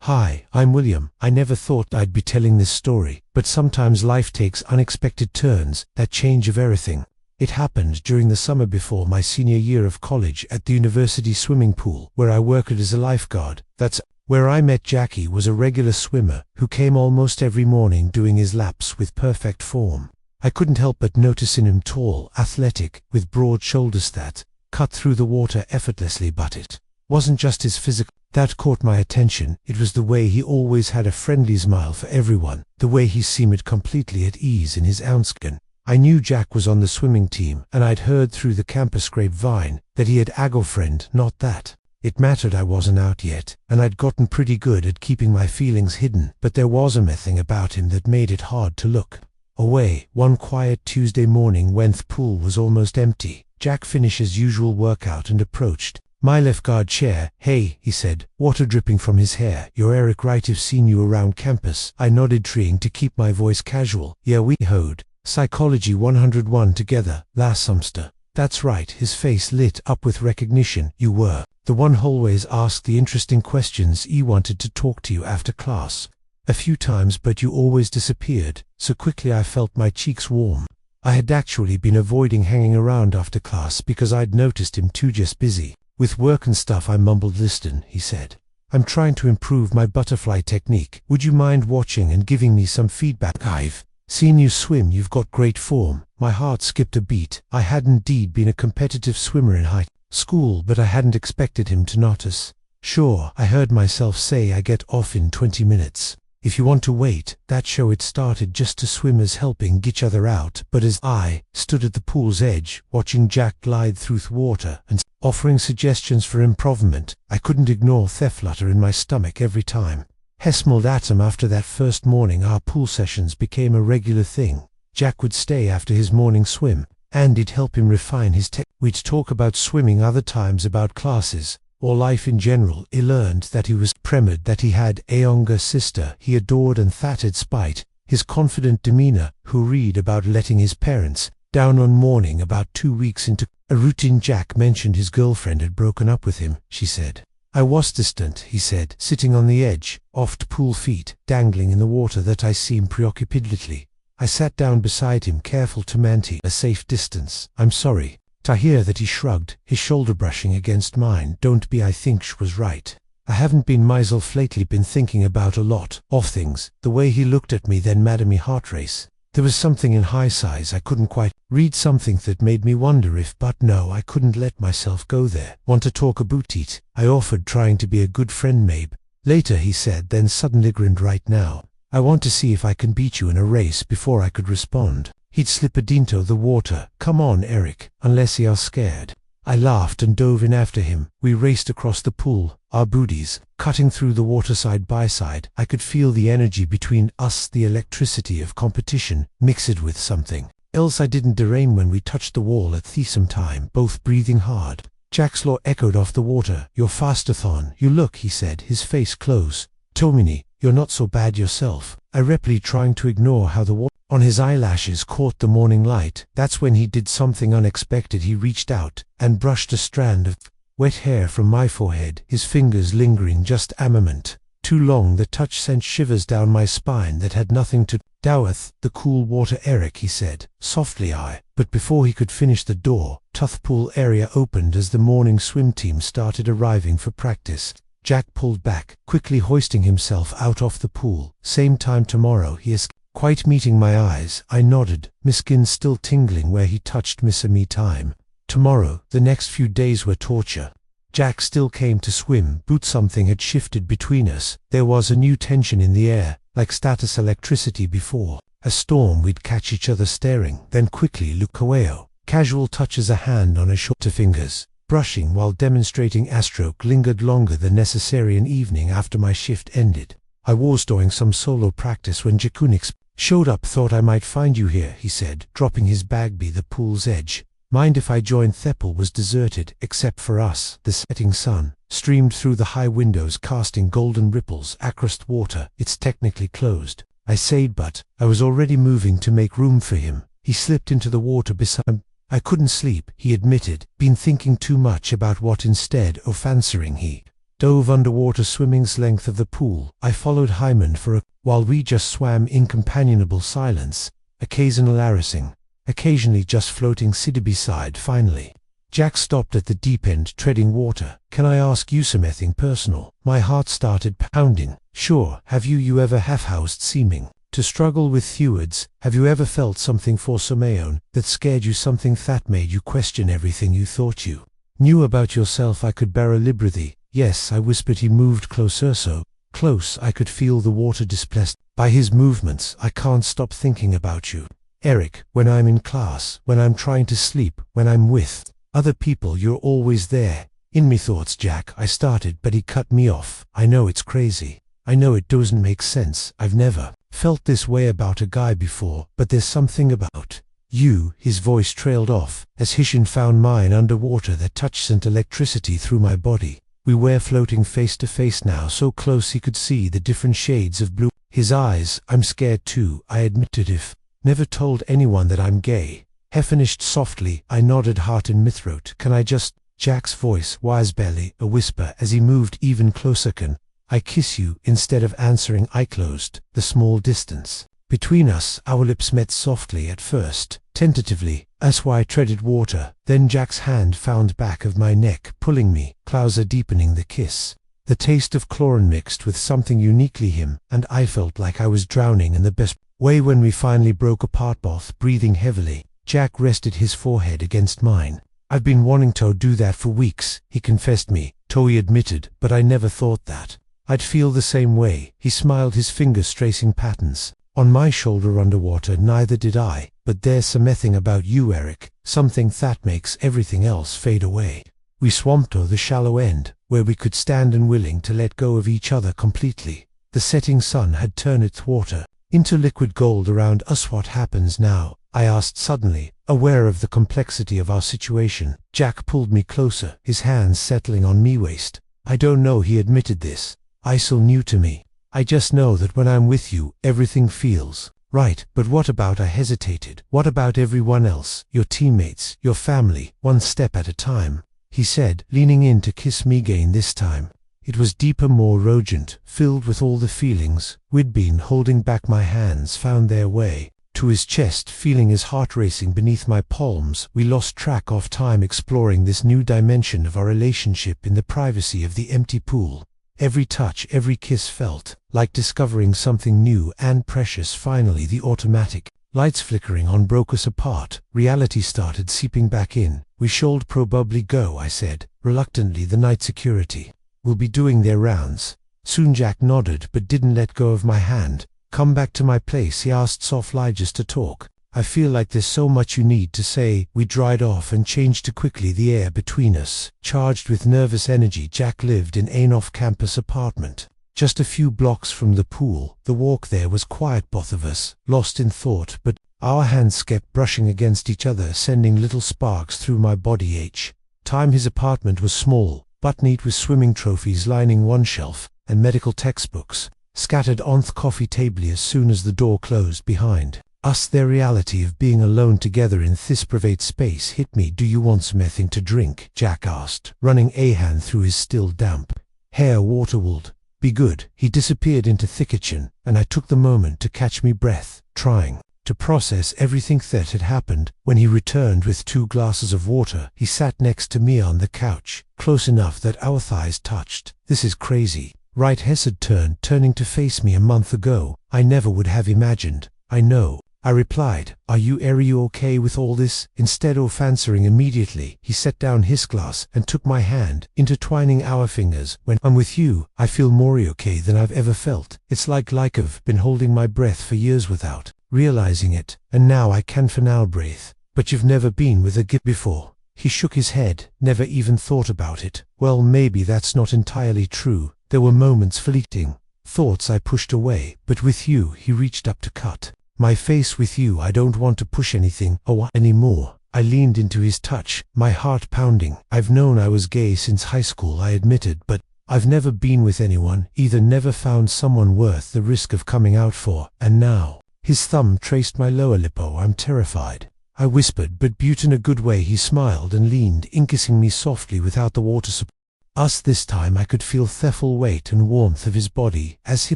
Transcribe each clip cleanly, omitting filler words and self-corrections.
Hi, I'm William. I never thought I'd be telling this story, but sometimes life takes unexpected turns that change of everything. It happened during the summer before my senior year of college at the university swimming pool, where I worked as a lifeguard. That's where I met Jackie. Was a regular swimmer who came almost every morning doing his laps with perfect form. I couldn't help but notice in him tall, athletic, with broad shoulders that cut through the water effortlessly, but it wasn't just his physical that caught my attention. It was the way he always had a friendly smile for everyone, the way he seemed completely at ease in his outskin. I knew Jack was on the swimming team, and I'd heard through the campus grapevine that he had a girlfriend. Not that it mattered, I wasn't out yet, and I'd gotten pretty good at keeping my feelings hidden, but there was a thing about him that made it hard to look away. One quiet Tuesday morning when the pool was almost empty, Jack finished his usual workout and approached my lifeguard chair. "Hey," he said, water dripping from his hair. "You're Eric, right? I've seen you around campus." I nodded, trying to keep my voice casual. "Yeah, we hoed Psychology 101 together last semester." "That's right." His face lit up with recognition. "You were the one who always asked the interesting questions. He wanted to talk to you after class a few times, but you always disappeared so quickly I felt my cheeks warm." I had actually been avoiding hanging around after class because I'd noticed him too just busy with work and stuff. I mumbled. "Listen," he said, "I'm trying to improve my butterfly technique. Would you mind watching and giving me some feedback? I've seen you swim. You've got great form." My heart skipped a beat. I had indeed been a competitive swimmer in high school, but I hadn't expected him to notice. "Sure," I heard myself say. "I get off in 20 minutes. If you want to wait." That show it started just to swimmers helping each other out, but as I stood at the pool's edge, watching Jack glide through the water and offering suggestions for improvement, I couldn't ignore the flutter in my stomach every time he smiled at him. After that first morning, our pool sessions became a regular thing. Jack would stay after his morning swim, and it'd help him refine his tech. We'd talk about swimming, other times about classes or life in general. He learned that he was premed, that he had a younger sister he adored, and that despite his confident demeanor, who read about letting his parents down on morning. About 2 weeks into a routine, Jack mentioned his girlfriend had broken up with him. "She said I was distant," he said, sitting on the edge, oft pool feet dangling in the water, "that I seemed preoccupiedly." I sat down beside him, careful to maintain a safe distance. "I'm sorry to hear that." He shrugged, his shoulder brushing against mine. "Don't be. I think she was right. I haven't been myself lately, been thinking about a lot of things." The way he looked at me then made me heart race. There was something in high size I couldn't quite read, something that made me wonder if, but no, I couldn't let myself go there. "Want to talk about it?" I offered, trying to be a good friend. "Maybe later," he said, then suddenly grinned. "Right now, I want to see if I can beat you in a race." Before I could respond, he'd slip a into the water. "Come on, Eric, unless you're scared." I laughed and dove in after him. We raced across the pool, our booties cutting through the water side by side. I could feel the energy between us, the electricity of competition mixed with something else I didn't derain. When we touched the wall at the same time, both breathing hard, Jack's law echoed off the water. "You're faster-thon you look," he said, his face close. "Tomini, you're not so bad yourself." I rapidly trying to ignore how the water on his eyelashes caught the morning light. That's when he did something unexpected. He reached out and brushed a strand of wet hair from my forehead, his fingers lingering just a moment too long. The touch sent shivers down my spine that had nothing to do with the cool water. "Eric," he said softly. But before he could finish, the door to the pool area opened as the morning swim team started arriving for practice. Jack pulled back, quickly hoisting himself out of the pool. "Same time tomorrow," he is quite meeting my eyes. I nodded, my skin still tingling where he touched me time. Tomorrow. The next few days were torture. Jack still came to swim, but something had shifted between us. There was a new tension in the air, like status electricity before a storm. We'd catch each other staring, then quickly look away. Casual touches, a hand on his shoulder, fingers brushing while demonstrating a stroke, lingered longer than necessary. An evening after my shift ended, I was doing some solo practice when Jakunix showed up. "Thought I might find you here," he said, dropping his bag by the pool's edge. "Mind if I joined?" The pool was deserted, except for us. The setting sun streamed through the high windows, casting golden ripples across the water. "It's technically closed," I said, but I was already moving to make room for him. He slipped into the water beside him. "I couldn't sleep," he admitted, "been thinking too much about what instead of answering he dove underwater swimming's length of the pool. I followed Hyman while we just swam in companionable silence, occasional harassing, occasionally just floating beside. Finally, Jack stopped at the deep end, treading water. "Can I ask you something personal?" My heart started pounding. "Sure. Have you ever half-housed seeming to struggle with stewards? Have you ever felt something for someone that scared you, something that made you question everything you thought you knew about yourself?" I could bear a liberty. "Yes," I whispered. He moved closer, so close I could feel the water displaced by his movements. "I can't stop thinking about you, Eric. When I'm in class, when I'm trying to sleep, when I'm with other people, you're always there in me thoughts." "Jack," I started, but he cut me off. "I know it's crazy. I know it doesn't make sense. I've never felt this way about a guy before, but there's something about you." His voice trailed off as his hand found mine underwater that touch sent electricity through my body. We were floating face to face now, so close he could see the different shades of blue. His eyes. "I'm scared too," I admitted. "If never told anyone that I'm gay." He finished softly. I nodded, heart in my throat. "Can I just—" Jack's voice was barely a whisper as he moved even closer. "Can I kiss you?" Instead of answering, I closed the small distance between us. Our lips met softly at first, tentatively, as I treaded water. Then Jack's hand found back of my neck, pulling me closer, deepening the kiss. The taste of chlorine mixed with something uniquely him, and I felt like I was drowning in the best way. When we finally broke apart, both breathing heavily, Jack rested his forehead against mine. "I've been wanting to do that for weeks," he confessed me. He admitted, "but I never thought that I'd feel the same way." He smiled, his fingers tracing patterns on my shoulder underwater. "Neither did I, but there's something about you, Eric, something that makes everything else fade away." We swam to the shallow end, where we could stand unwilling to let go of each other completely. The setting sun had turned its water into liquid gold around us. "What happens now?" I asked suddenly, aware of the complexity of our situation. Jack pulled me closer, his hands settling on me waist. "I don't know," he admitted. "This is so new to me. I just know that when I'm with you, everything feels right." "But what about," I hesitated, "what about everyone else, your teammates, your family?" "One step at a time," he said, leaning in to kiss me again. This time it was deeper, more urgent, filled with all the feelings we'd been holding back. My hands found their way to his chest, feeling his heart racing beneath my palms. We lost track of time, exploring this new dimension of our relationship in the privacy of the empty pool. Every touch, every kiss felt like discovering something new and precious. Finally, the automatic lights flickering on broke us apart. Reality started seeping back in. "We should probably go," I said reluctantly. "The night security will be doing their rounds soon." Jack nodded but didn't let go of my hand. "Come back to my place?" he asked softly. "Just to talk. I feel like there's so much you need to say." We dried off and changed too quickly, the air between us charged with nervous energy. Jack lived in an off-campus apartment just a few blocks from the pool. The walk there was quiet, both of us lost in thought, but our hands kept brushing against each other, sending little sparks through my body each time. His apartment was small but neat, with swimming trophies lining one shelf and medical textbooks scattered on the coffee table. As soon as the door closed behind us, the reality of being alone together in this private space hit me. "Do you want something to drink?" Jack asked, running a hand through his still damp hair. "Water would be good." He disappeared into the kitchen, and I took the moment to catch me breath, trying to process everything that had happened. When he returned with 2 glasses of water, he sat next to me on the couch, close enough that our thighs touched. "This is crazy, right?" He had turning to face me. "A month ago, I never would have imagined." "I know," I replied. Are you okay with all this?" Instead of answering immediately, he set down his glass and took my hand, intertwining our fingers. "When I'm with you, I feel more okay than I've ever felt. It's like I've been holding my breath for years without realizing it, and now I can for now breathe." "But you've never been with a guy before?" He shook his head. "Never even thought about it." "Well, maybe that's not entirely true. There were moments, fleeting thoughts I pushed away, but with you," he reached up to cut my face. "With you, I don't want to push anything anymore." I leaned into his touch, my heart pounding. "I've known I was gay since high school," I admitted, "but I've never been with anyone, either never found someone worth the risk of coming out for, and now." His thumb traced my lower lip. "Oh, I'm terrified," I whispered, but in a good way. He smiled and leaned in, kissing me softly without the water supply. Us this time I could feel the full weight and warmth of his body as he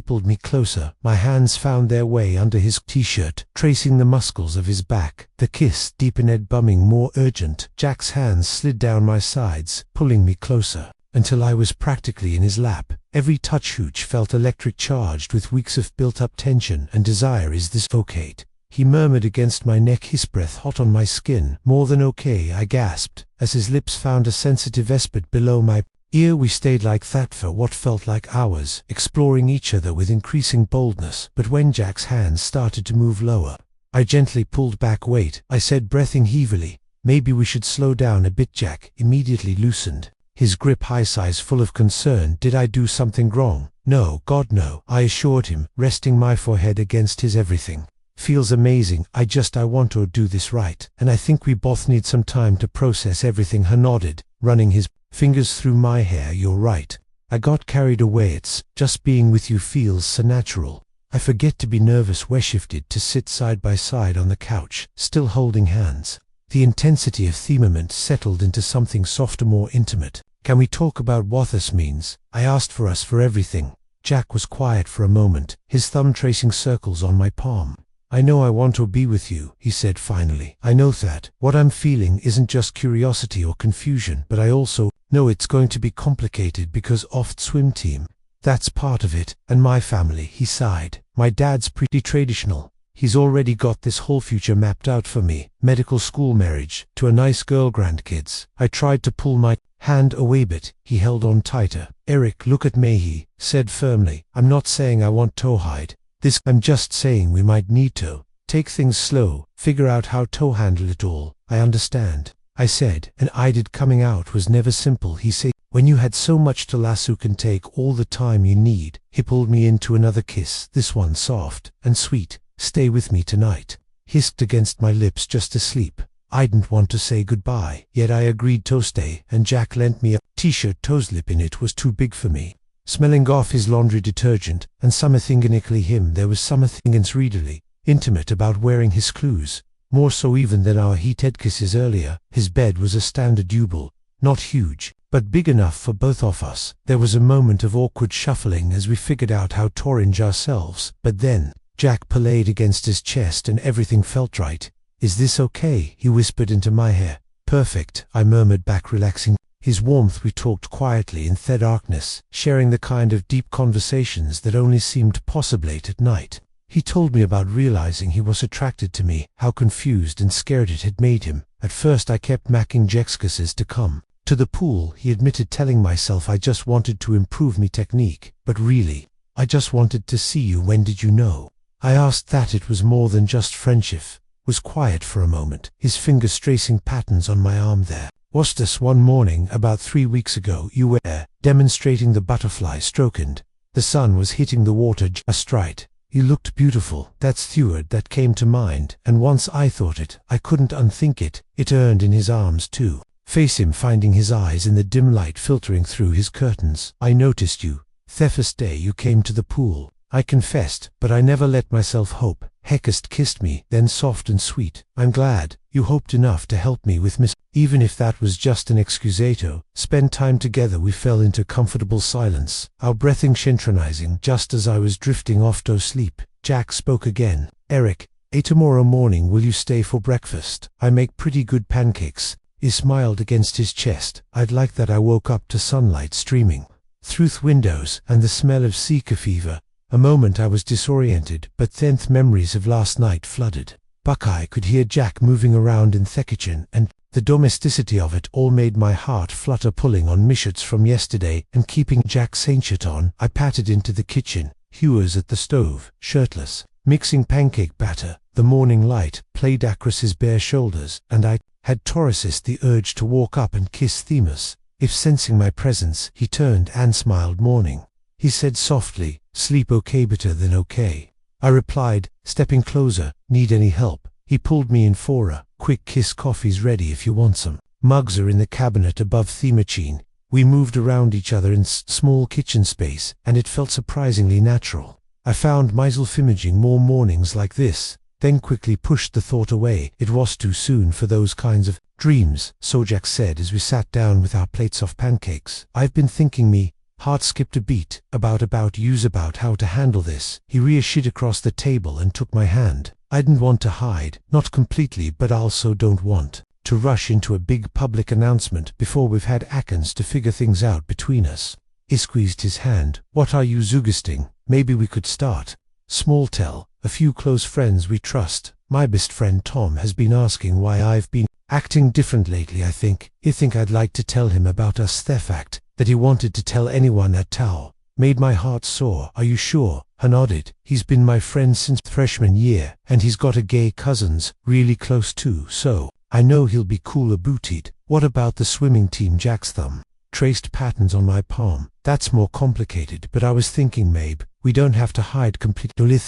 pulled me closer. My hands found their way under his t-shirt, tracing the muscles of his back. The kiss deepened, bumming more urgent. Jack's hands slid down my sides, pulling me closer, until I was practically in his lap. Every touch hooch felt electric, charged with weeks of built-up tension and desire. Is this okay? He murmured against my neck, his breath hot on my skin. More than okay, I gasped, as his lips found a sensitive spot below my ear. We stayed like that for what felt like hours, exploring each other with increasing boldness. But when Jack's hands started to move lower, I gently pulled back. Wait, I said, breathing heavily. Maybe we should slow down a bit. Jack immediately loosened his grip, high size, full of concern. Did I do something wrong? No, God no, I assured him, resting my forehead against his. Everything feels amazing. I want to do this right, and I think we both need some time to process everything. He nodded, running his fingers through my hair. You're right. I got carried away. It's just being with you feels so natural. I forget to be nervous. We shifted to sit side by side on the couch, still holding hands. The intensity of the moment settled into something softer, more intimate. Can we talk about what this means? I asked. For us, for everything. Jack was quiet for a moment, his thumb tracing circles on my palm. I know I want to be with you, he said finally. I know that what I'm feeling isn't just curiosity or confusion, but I also know it's going to be complicated because of the swim team. That's part of it, and my family. He sighed. My dad's pretty traditional. He's already got this whole future mapped out for me. Medical school, marriage, to a nice girl, grandkids. I tried to pull my hand away, but he held on tighter. Eric, look at me, he said firmly. I'm not saying I want to hide this. I'm just saying we might need to take things slow, figure out how to handle it all. I understand, I said, and I did. Coming out was never simple, he said. When you had so much to lasso can take all the time you need. He pulled me into another kiss, this one soft and sweet. Stay with me tonight, hissed against my lips. Just asleep. I didn't want to say goodbye, yet I agreed to stay, and Jack lent me a t-shirt. Toe slip in it was too big for me. Smelling off his laundry detergent, and something uniquely him. There was something readily intimate about wearing his clothes, more so even than our heated kisses earlier. His bed was a standard double, not huge, but big enough for both of us. There was a moment of awkward shuffling as we figured out how to arrange ourselves, but then Jack played against his chest and everything felt right. Is this okay? He whispered into my hair. Perfect, I murmured back, relaxing. His warmth. We talked quietly in the darkness, sharing the kind of deep conversations that only seemed possible late at night. He told me about realizing he was attracted to me, how confused and scared it had made him. At first I kept making excuses to come to the pool, he admitted, telling myself I just wanted to improve me technique, but really, I just wanted to see you. When did you know? I asked. That it was more than just friendship. Was quiet for a moment, his fingers tracing patterns on my arm. There was this one morning about 3 weeks ago. You were there, demonstrating the butterfly stroke, and the sun was hitting the water just right. You looked beautiful. That's the word that came to mind, and once I thought it, I couldn't unthink it. It earned in his arms too. Face him, finding his eyes in the dim light filtering through his curtains. I noticed you the first day you came to the pool. I confessed, but I never let myself hope. Hecust kissed me, then soft and sweet. I'm glad you hoped enough to help me with even if that was just an excusato. Spend time together. We fell into comfortable silence, our breathing synchronizing. Just as I was drifting off to sleep, Jack spoke again. Eric, tomorrow morning will you stay for breakfast? I make pretty good pancakes. He smiled against his chest. I'd like that. I woke up to sunlight streaming through the windows and the smell of Zika fever. A moment I was disoriented, but then memories of last night flooded. Buckeye could hear Jack moving around in the kitchen, and the domesticity of it all made my heart flutter. Pulling on mishuts from yesterday and keeping Jack's shirt on, I pattered into the kitchen. He was at the stove, shirtless, mixing pancake batter. The morning light played across his bare shoulders, and I had to resist the urge to walk up and kiss Themis. If sensing my presence, he turned and smiled. Morning, he said softly. Sleep okay? Better than okay, I replied, stepping closer. Need any help? He pulled me in for a quick kiss. Coffee's ready if you want some. Mugs are in the cabinet above the machine. We moved around each other in small kitchen space, and it felt surprisingly natural. I found myself imagining more mornings like this, then quickly pushed the thought away. It was too soon for those kinds of Dreams, so Jack said as we sat down with our plates of pancakes. I've been thinking me, heart skipped a beat, about how to handle this. He reassured across the table and took my hand. I didn't want to hide, not completely, but also don't want to rush into a big public announcement before we've had seconds to figure things out between us. He squeezed his hand. What are you suggesting? Maybe we could start small, tell a few close friends we trust. My best friend Tom has been asking why I've been acting different lately. I think I'd like to tell him about us, the fact that he wanted to tell anyone at Tao made my heart soar. Are you sure? I nodded. He's been my friend since freshman year, and he's got a gay cousins, really close too, so I know he'll be cool about it. What about the swimming team? Jack's thumb traced patterns on my palm. That's more complicated, but I was thinking maybe we don't have to hide completely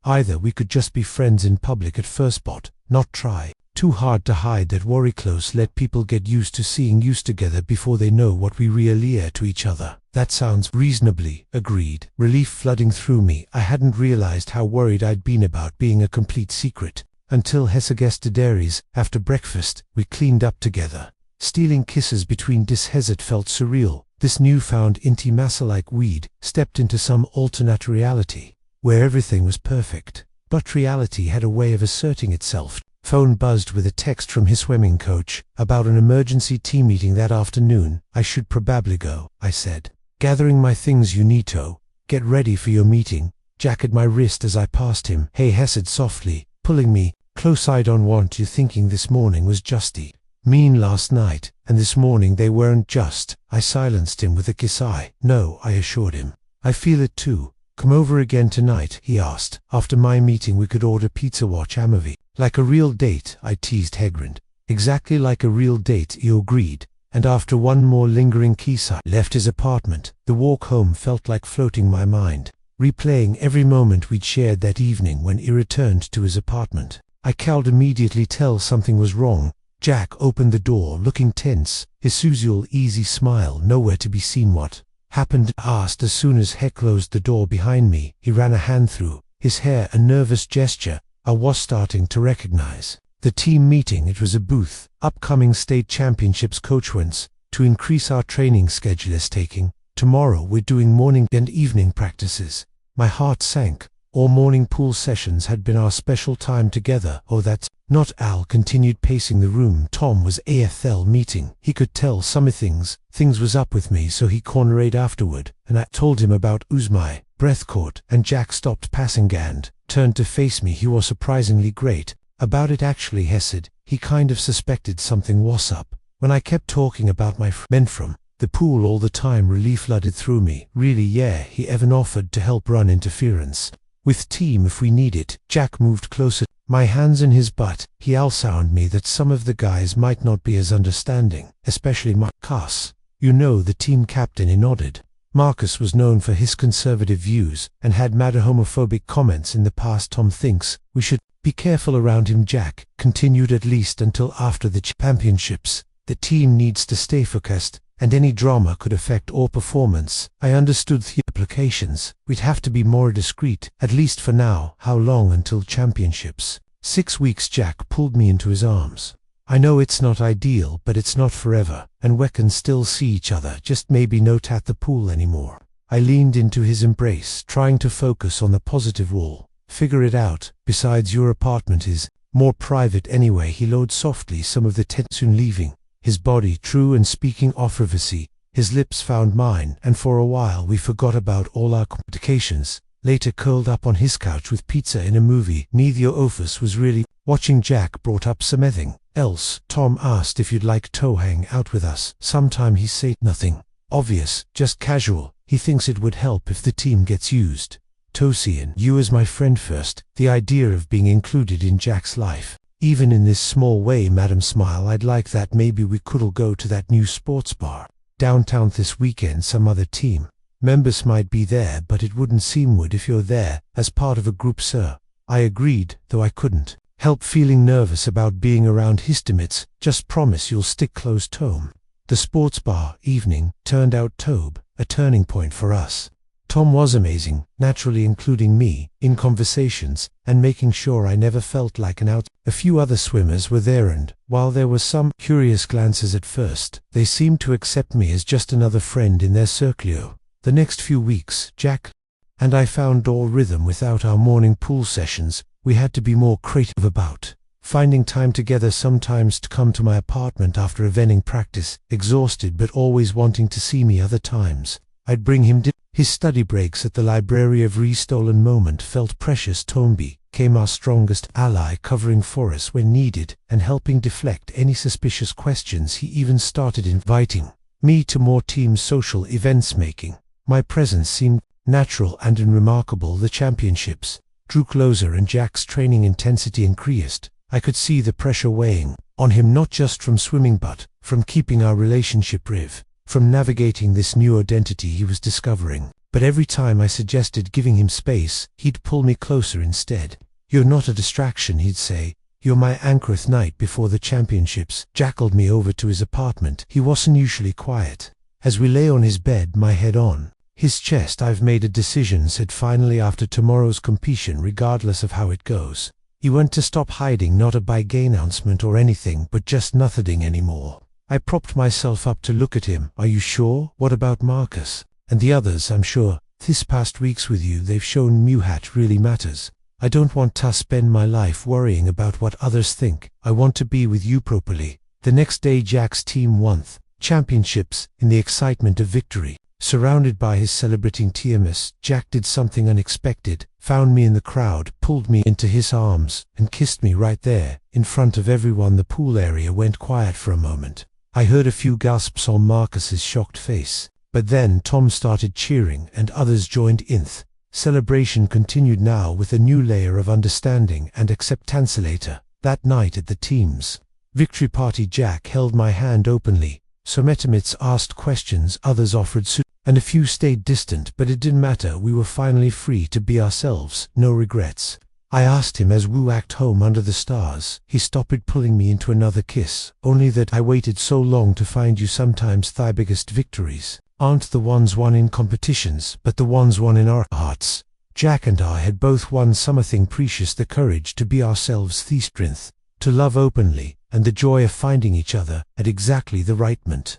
either. We could just be friends in public at first, but not try too hard to hide that worry close. Let people get used to seeing us together before they know what we really are to each other. That sounds reasonably, agreed. Relief flooding through me. I hadn't realized how worried I'd been about being a complete secret until Hesse guessed to dairies. After breakfast, we cleaned up together. Stealing kisses between Hesse felt surreal. This newfound intimacy, like we'd stepped into some alternate reality where everything was perfect. But reality had a way of asserting itself. Phone buzzed with a text from his swimming coach about an emergency team meeting that afternoon. I should probably go, I said. Gathering my things. You need to get ready for your meeting. Jack at my wrist as I passed him. Hey, Hesse softly, pulling me close. I don't want you thinking this morning was justy mean last night, and this morning they weren't just. I silenced him with a kiss. No, I assured him. I feel it too. Come over again tonight, he asked. After my meeting we could order pizza, watch a movie. Like a real date, I teased. He grinned. Exactly like a real date, he agreed. And after one more lingering kiss I left his apartment. The walk home felt like floating my mind, replaying every moment we'd shared that evening. When he returned to his apartment, I could immediately tell something was wrong. Jack opened the door, looking tense, his usual easy smile nowhere to be seen. What happened? Asked as soon as he closed the door behind me. He ran a hand through his hair, a nervous gesture I was starting to recognize. The team meeting. It was a booth. Upcoming state championships coach wants to increase our training schedule is taking. Tomorrow we're doing morning and evening practices. My heart sank. All morning pool sessions had been our special time together. Oh, that's not. Al continued pacing the room. Tom was AFL meeting. He could tell some things was up with me, so he cornered afterward, and I told him about my breath caught, and Jack stopped passing and turned to face me. He was surprisingly great about it, actually, he said. He kind of suspected something was up when I kept talking about my men from the pool all the time. Relief flooded through me. Really? Yeah, he even offered to help run interference with team if we need it. Jack moved closer, my hands in his butt. He sounded me that some of the guys might not be as understanding, especially Marcus. You know, the team captain. He nodded. Marcus was known for his conservative views and had made homophobic comments in the past. Tom thinks we should be careful around him. Jack continued, at least until after the championships. The team needs to stay focused, and any drama could affect our performance. I understood the implications. We'd have to be more discreet, at least for now. How long until championships? 6 weeks. Jack pulled me into his arms. I know it's not ideal, but it's not forever, and we can still see each other, just maybe not at the pool anymore. I leaned into his embrace, trying to focus on the positive. We'll figure it out. Besides, your apartment is more private anyway. He lowered softly, some of the tension leaving his body. True, and speaking of privacy, his lips found mine, and for a while we forgot about all our complications. Later, curled up on his couch with pizza in a movie neither of us was really watching, Jack brought up something else. Tom asked if you'd like to hang out with us sometime. He said nothing obvious, just casual. He thinks it would help if the team gets used to seeing you as my friend first. The idea of being included in Jack's life, even in this small way, Madam Smile. I'd like that. Maybe we could all go to that new sports bar downtown this weekend. Some other team members might be there, but it wouldn't seem would if you're there as part of a group, sir. I agreed, though I couldn't help feeling nervous about being around his teammates. Just promise you'll stick close to him. The sports bar evening turned out to be a turning point for us. Tom was amazing, naturally including me in conversations and making sure I never felt like an out. A few other swimmers were there, and while there were some curious glances at first, they seemed to accept me as just another friend in their circle. The next few weeks, Jack and I found all rhythm without our morning pool sessions. We had to be more creative about finding time together, sometimes to come to my apartment after evening practice, exhausted but always wanting to see me. Other times, I'd bring him his study breaks at the library. Every stolen moment felt precious. Tomby became our strongest ally, covering for us when needed and helping deflect any suspicious questions. He even started inviting me to more team social events, making my presence seem natural and unremarkable. The championships drew closer and Jack's training intensity increased. I could see the pressure weighing on him, not just from swimming but from keeping our relationship riv, from navigating this new identity he was discovering. But every time I suggested giving him space, he'd pull me closer instead. "You're not a distraction," he'd say. "You're my anchor." Night before the championships, Jack called me over to his apartment. He wasn't usually quiet. As we lay on his bed, my head on his chest, "I've made a decision," said finally, "after tomorrow's competition, regardless of how it goes." He went to stop hiding, not a big announcement or anything, but just nothing anymore. I propped myself up to look at him. "Are you sure? What about Marcus and the others?" "I'm sure. This past weeks with you, they've shown me what really matters. I don't want to spend my life worrying about what others think. I want to be with you properly." The next day, Jack's team won championships. In the excitement of victory, surrounded by his celebrating teammates, Jack did something unexpected, found me in the crowd, pulled me into his arms, and kissed me right there, in front of everyone. The pool area went quiet for a moment. I heard a few gasps on Marcus's shocked face, but then Tom started cheering and others joined in. Celebration continued, now with a new layer of understanding and acceptance. Later that night at the team's victory party, Jack held my hand openly. Some teammates asked questions, others offered suit, and a few stayed distant, but it didn't matter. We were finally free to be ourselves, no regrets. I asked him as we walked home under the stars. He stopped pulling me into another kiss. "Only that I waited so long to find you. Sometimes the biggest victories aren't the ones won in competitions, but the ones won in our hearts." Jack and I had both won something precious: the courage to be ourselves, the strength to love openly, and the joy of finding each other at exactly the right moment.